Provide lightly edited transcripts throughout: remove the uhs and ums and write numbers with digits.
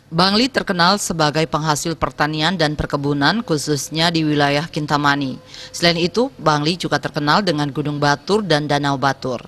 Bangli terkenal sebagai penghasil pertanian dan perkebunan khususnya di wilayah Kintamani. Selain itu, Bangli juga terkenal dengan Gunung Batur dan Danau Batur.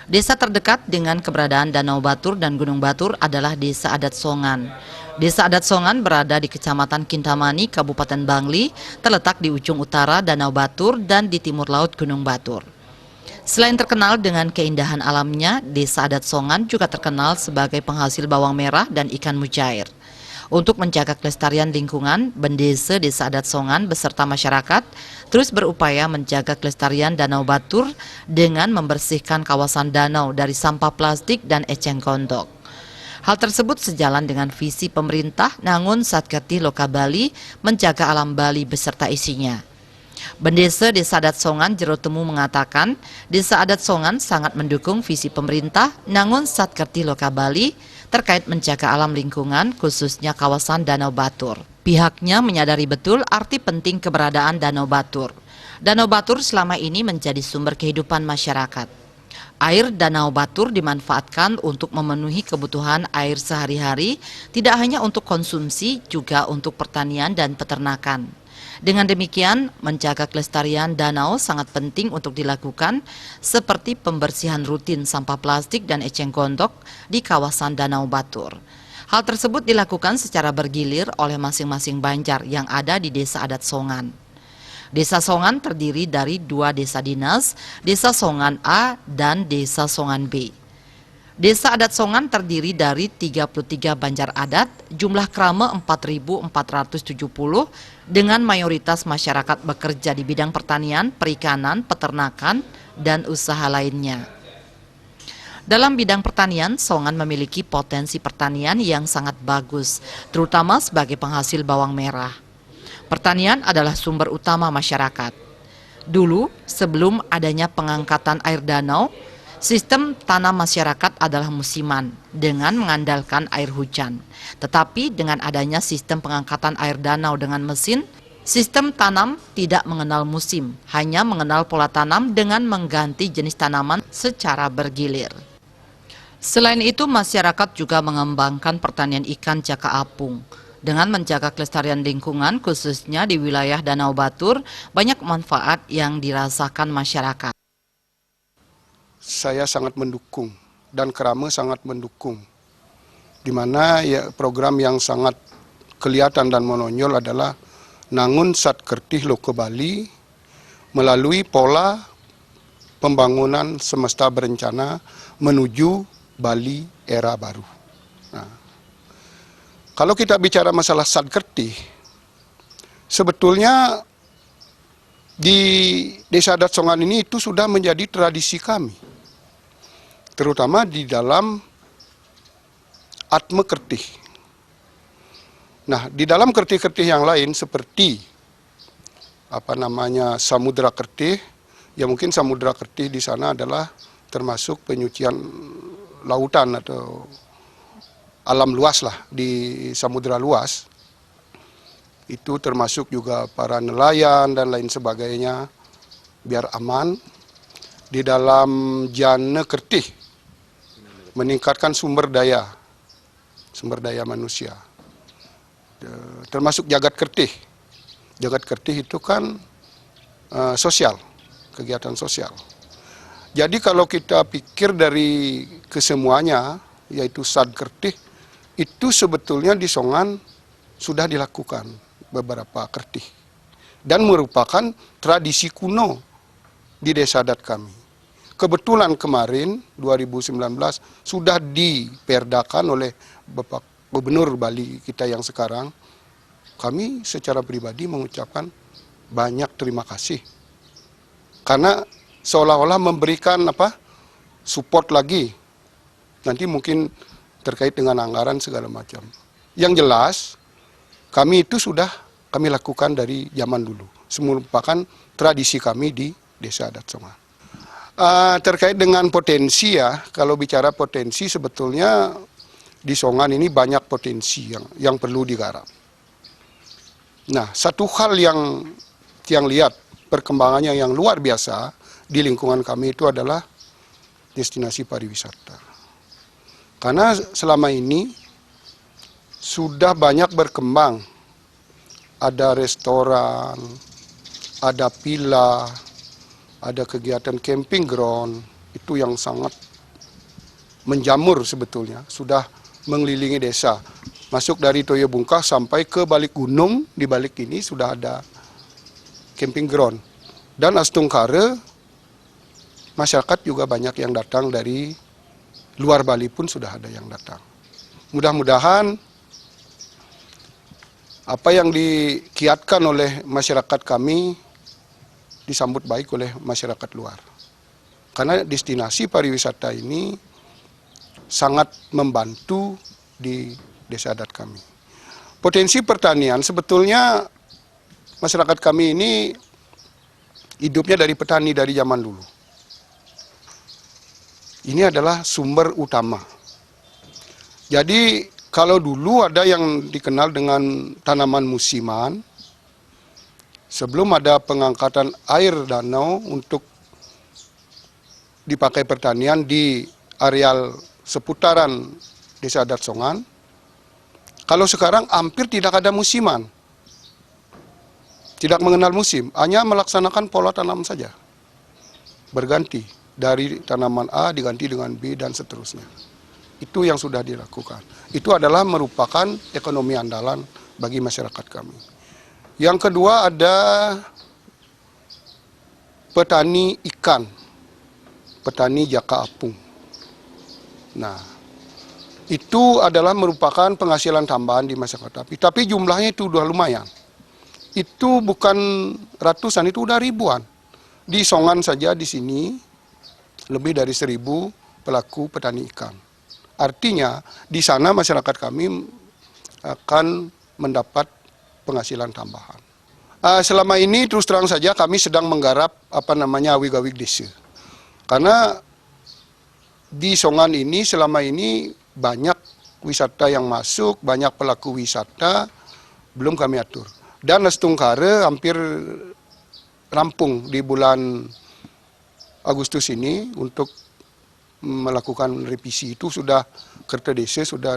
Desa terdekat dengan keberadaan Danau Batur dan Gunung Batur adalah Desa Adat Songan. Desa Adat Songan berada di Kecamatan Kintamani, Kabupaten Bangli, terletak di ujung utara Danau Batur dan di timur laut Gunung Batur. Selain terkenal dengan keindahan alamnya, Desa Adat Songan juga terkenal sebagai penghasil bawang merah dan ikan mujair. Untuk menjaga kelestarian lingkungan, Bendesa Desa Adat Songan beserta masyarakat terus berupaya menjaga kelestarian Danau Batur dengan membersihkan kawasan danau dari sampah plastik dan eceng gondok. Hal tersebut sejalan dengan visi pemerintah Nangun Satkerti Loka Bali menjaga alam Bali beserta isinya. Bendesa Desa Adat Songan Jero Temu mengatakan, Desa Adat Songan sangat mendukung visi pemerintah Nangun Satkerti Loka Bali terkait menjaga alam lingkungan khususnya kawasan Danau Batur. Pihaknya menyadari betul arti penting keberadaan Danau Batur. Danau Batur selama ini menjadi sumber kehidupan masyarakat. Air Danau Batur dimanfaatkan untuk memenuhi kebutuhan air sehari-hari, tidak hanya untuk konsumsi, juga untuk pertanian dan peternakan. Dengan demikian, menjaga kelestarian danau sangat penting untuk dilakukan, seperti pembersihan rutin sampah plastik dan eceng gondok di kawasan Danau Batur. Hal tersebut dilakukan secara bergilir oleh masing-masing banjar yang ada di Desa Adat Songan. Desa Songan terdiri dari 2 desa dinas, Desa Songan A dan Desa Songan B. Desa Adat Songan terdiri dari 33 banjar adat, jumlah krama 4.470, dengan mayoritas masyarakat bekerja di bidang pertanian, perikanan, peternakan, dan usaha lainnya. Dalam bidang pertanian, Songan memiliki potensi pertanian yang sangat bagus, terutama sebagai penghasil bawang merah. Pertanian adalah sumber utama masyarakat. Dulu, sebelum adanya pengangkatan air danau, sistem tanam masyarakat adalah musiman dengan mengandalkan air hujan. Tetapi dengan adanya sistem pengangkatan air danau dengan mesin, sistem tanam tidak mengenal musim, hanya mengenal pola tanam dengan mengganti jenis tanaman secara bergilir. Selain itu, masyarakat juga mengembangkan pertanian ikan jaka apung. Dengan menjaga kelestarian lingkungan, khususnya di wilayah Danau Batur, banyak manfaat yang dirasakan masyarakat. Saya sangat mendukung dan Krama sangat mendukung, di mana ya, program yang sangat kelihatan dan menonjol adalah Nangun Satkerti Loka Bali melalui pola pembangunan semesta berencana menuju Bali era baru. Nah, kalau kita bicara masalah Satkerti, sebetulnya di Desa Adat Songan ini itu sudah menjadi tradisi kami, terutama di dalam Atma Kertih. Nah, di dalam kertih-kertih yang lain seperti Samudra Kertih, ya mungkin Samudra Kertih di sana adalah termasuk penyucian lautan atau alam luas lah, di samudra luas. Itu termasuk juga para nelayan dan lain sebagainya, biar aman. Di dalam Jana Kertih, meningkatkan sumber daya manusia. Termasuk Jagat Kertih. Jagat Kertih itu kan sosial, kegiatan sosial. Jadi kalau kita pikir dari kesemuanya, yaitu Sad Kertih, itu sebetulnya di Songan sudah dilakukan beberapa kertih. Dan merupakan tradisi kuno di desa adat kami. Kebetulan kemarin 2019 sudah diperdakan oleh Bapak Gubernur Bali kita yang sekarang. Kami secara pribadi mengucapkan banyak terima kasih. Karena seolah-olah memberikan support lagi. Nanti mungkin terkait dengan anggaran segala macam. Yang jelas kami itu sudah kami lakukan dari zaman dulu. Merupakan tradisi kami di Desa Adat Songan. Terkait dengan potensi ya, kalau bicara potensi sebetulnya di Songan ini banyak potensi yang perlu digarap. Nah, satu hal yang lihat perkembangannya yang luar biasa di lingkungan kami itu adalah destinasi pariwisata. Karena selama ini sudah banyak berkembang. Ada restoran, ada villa, ada kegiatan camping ground, itu yang sangat menjamur sebetulnya, sudah mengelilingi desa. Masuk dari Toyo Bungkah sampai ke balik gunung, di balik ini sudah ada camping ground. Dan Astungkare, masyarakat juga banyak yang datang dari luar Bali pun sudah ada yang datang. Mudah-mudahan apa yang dikiatkan oleh masyarakat kami disambut baik oleh masyarakat luar. Karena destinasi pariwisata ini sangat membantu di desa adat kami. Potensi pertanian sebetulnya masyarakat kami ini hidupnya dari petani dari zaman dulu. Ini adalah sumber utama. Jadi kalau dulu ada yang dikenal dengan tanaman musiman, sebelum ada pengangkatan air danau untuk dipakai pertanian di areal seputaran Desa Adat Songan, kalau sekarang hampir tidak ada musiman. Tidak mengenal musim, hanya melaksanakan pola tanam saja. Berganti, dari tanaman A diganti dengan B dan seterusnya. Itu yang sudah dilakukan. Itu adalah merupakan ekonomi andalan bagi masyarakat kami. Yang kedua ada petani ikan, petani jaka apung. Nah, itu adalah merupakan penghasilan tambahan di masyarakat. Tapi jumlahnya itu udah lumayan. Itu bukan ratusan, itu udah ribuan. Di Songan saja di sini lebih dari 1.000 pelaku petani ikan. Artinya di sana masyarakat kami akan mendapat penghasilan tambahan. Selama ini terus terang saja kami sedang menggarap awig-awig desa. Karena di Songan ini selama ini banyak wisata yang masuk, banyak pelaku wisata, belum kami atur. Dan Astungkare hampir rampung di bulan Agustus ini untuk melakukan revisi. Itu sudah Kertedesa sudah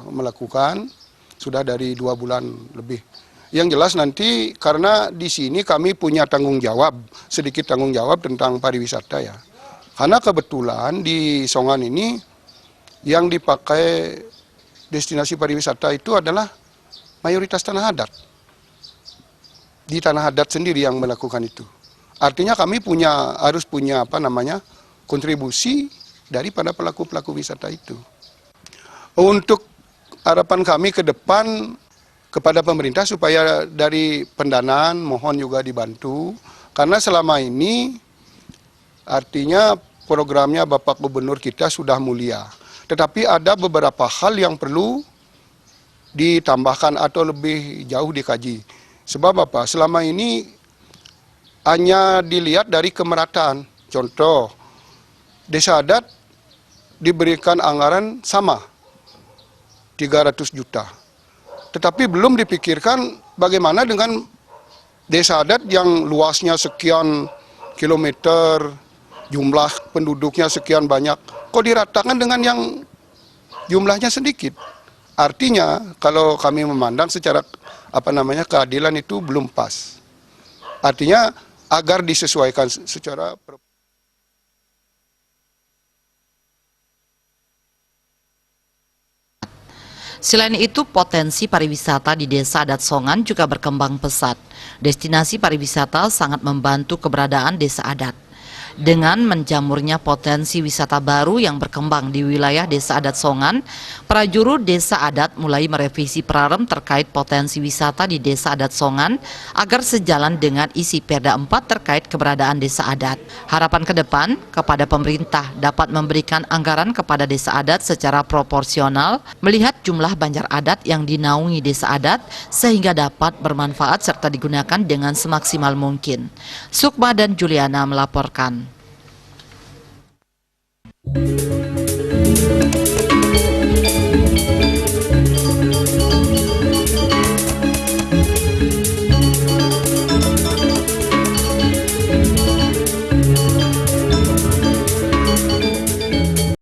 melakukan, sudah dari 2 bulan lebih. Yang jelas nanti karena di sini kami punya tanggung jawab, sedikit tanggung jawab tentang pariwisata ya. Karena kebetulan di Songan ini yang dipakai destinasi pariwisata itu adalah mayoritas tanah adat. Di tanah adat sendiri yang melakukan itu. Artinya kami harus punya kontribusi daripada pelaku-pelaku wisata itu. Untuk harapan kami ke depan kepada pemerintah supaya dari pendanaan mohon juga dibantu. Karena selama ini artinya programnya Bapak Gubernur kita sudah mulia. Tetapi ada beberapa hal yang perlu ditambahkan atau lebih jauh dikaji. Sebab apa? Selama ini hanya dilihat dari kemerataan. Contoh, desa adat diberikan anggaran sama, 300 juta. Tetapi belum dipikirkan bagaimana dengan desa adat yang luasnya sekian kilometer, jumlah penduduknya sekian banyak. Kok diratakan dengan yang jumlahnya sedikit? Artinya kalau kami memandang secara keadilan itu belum pas. Artinya agar disesuaikan secara Selain itu, potensi pariwisata di Desa Adat Songan juga berkembang pesat. Destinasi pariwisata sangat membantu keberadaan desa adat. Dengan menjamurnya potensi wisata baru yang berkembang di wilayah Desa Adat Songan, para juru desa adat mulai merevisi Prarem terkait potensi wisata di Desa Adat Songan agar sejalan dengan isi Perda 4 terkait keberadaan desa adat. Harapan ke depan kepada pemerintah dapat memberikan anggaran kepada desa adat secara proporsional melihat jumlah banjar adat yang dinaungi desa adat sehingga dapat bermanfaat serta digunakan dengan semaksimal mungkin. Sukma dan Juliana melaporkan.